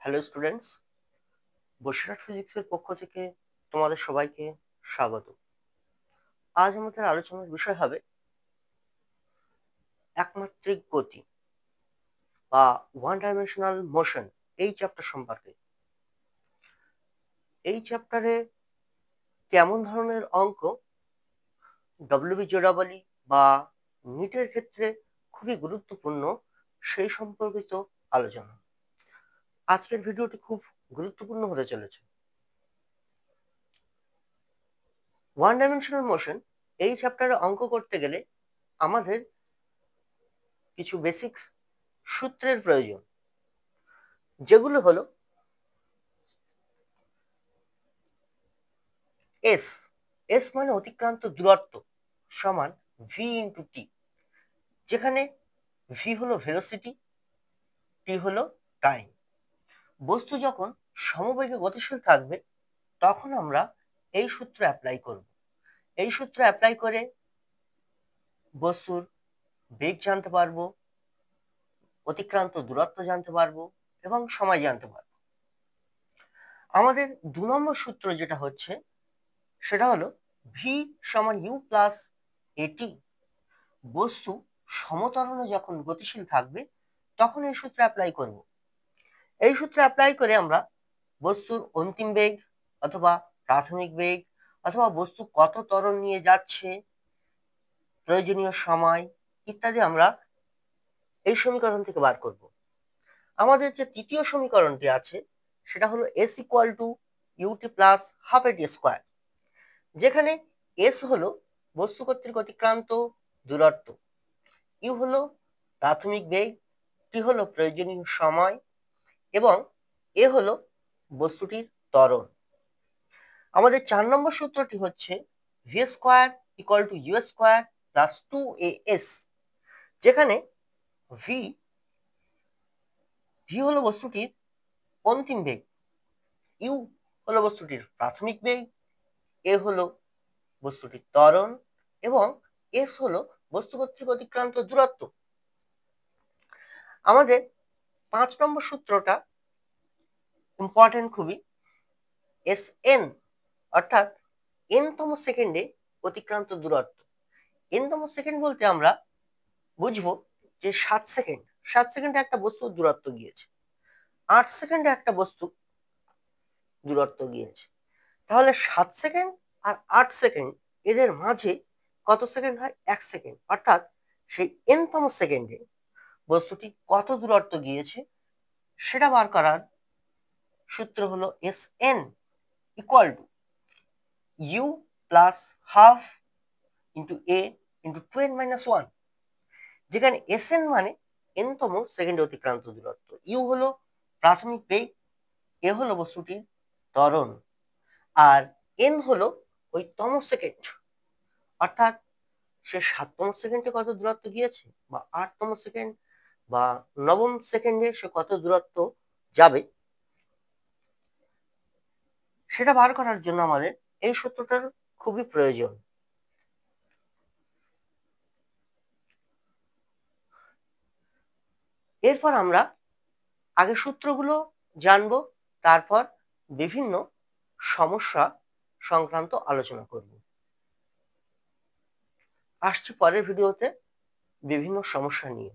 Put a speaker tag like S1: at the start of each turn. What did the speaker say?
S1: Hello students, Basirhat ফিজিক্সের পক্ষ থেকে তোমাদের সবাইকে স্বাগত। আজ আমাদের আলোচনার বিষয় হবে একমাত্রিক গতি বা ওয়ান ডাইমেনশনাল মোশন এই চ্যাপ্টার সম্পর্কে। এই চ্যাপ্টারে কেমন ধরনের অঙ্ক ডব্লিউবি জোড়াবলী বা নিটের ক্ষেত্রে খুবই গুরুত্বপূর্ণ সেই সম্পর্কিত আলোচনা। আজকের ভিডিওটি খুব গুরুত্বপূর্ণ হতে চলেছে। ওয়ান ডাইমেনশনাল মোশন এই চ্যাপ্টারে অঙ্ক করতে গেলে আমাদের কিছু বেসিক সূত্রের প্রয়োজন, যেগুলো হলো এস এস মানে অতিক্রান্ত দূরত্ব সমান ভি ইন্টু টি, যেখানে ভি হলো ভেলোসিটি, টি হলো টাইম। বস্তু যখন সমবেগে গতিশীল থাকবে তখন আমরা এই সূত্র অ্যাপ্লাই করব। এই সূত্র অ্যাপ্লাই করে বস্তুর বেগ জানতে পারবো, অতিক্রান্ত দূরত্ব জানতে পারবো এবং সময় জানতে পারবো। আমাদের 2 নম্বর সূত্র যেটা হচ্ছে সেটা হলো ভি সমান ইউ প্লাস এটি। বস্তু সমতরণে যখন গতিশীল থাকবে তখন এই সূত্র অ্যাপ্লাই করব। এই সূত্র অ্যাপ্লাই করে আমরা বস্তুর অন্তিম বেগ অথবা প্রাথমিক বেগ অথবা বস্তু কত ত্বরণ নিয়ে যাচ্ছে, প্রয়োজনীয় সময় ইত্যাদি আমরা এই সমীকরণ থেকে বার করব। আমাদের যে তৃতীয় সমীকরণটি আছে সেটা হলো S equal to UT plus half AT square, যেখানে এস হলো বস্তু কর্তৃক অতিক্রান্ত দূরত্ব, ইউ হলো প্রাথমিক বেগ, টি হলো প্রয়োজনীয় সময় এবং এ হলো বস্তুটির ত্বরণ। আমাদের 4 নম্বর সূত্রটি হচ্ছে V square equal to U square plus 2as, যেখানে ভি হলো বস্তুটির অন্তিম বেগ, ইউ হলো বস্তুটির প্রাথমিক বেগ, এ হলো বস্তুটির ত্বরণ এবং এস হলো বস্তু কর্তৃক অতিক্রান্ত দূরত্ব। আমাদের 5 নম্বর সূত্রটা ইম্পর্টেন্ট খুবই, এস এন অর্থাৎ এনতম সেকেন্ডে অতিক্রান্ত দূরত্ব। এনতম সেকেন্ড বলতে আমরা বুঝবো যে 7 সেকেন্ডে একটা বস্তু দূরত্ব গিয়েছে, 8 সেকেন্ডে একটা বস্তু দূরত্ব গিয়েছে। তাহলে 7 সেকেন্ড আর 8 সেকেন্ড এদের মাঝে কত সেকেন্ড হয়? 1 সেকেন্ড। অর্থাৎ সেই এনতম সেকেন্ডে বস্তুটি কত দূরত্ব গিয়েছে সেটা বার করার সূত্র হলো S N equal to U plus half into A into 2n-1, যেখানে এস এন মানে এনতম সেকেন্ডে অতিক্রান্ত দূরত্ব, ইউ হলো প্রাথমিক বেগ, এ হলো বস্তুটির ত্বরণ আর এন হলো ওই তম সেকেন্ড, অর্থাৎ সে 7তম সেকেন্ডে কত দূরত্ব গিয়েছে বা 8তম সেকেন্ড বা 9ম সেকেন্ডে সে কত দূরত্ব যাবে সেটা বার করার জন্য আমাদের এই সূত্রটার খুবই প্রয়োজন। এরপর আমরা আগে সূত্রগুলো জানবো, তারপর বিভিন্ন সমস্যা সংক্রান্ত আলোচনা করব। আসছি পরের ভিডিওতে বিভিন্ন সমস্যা নিয়ে।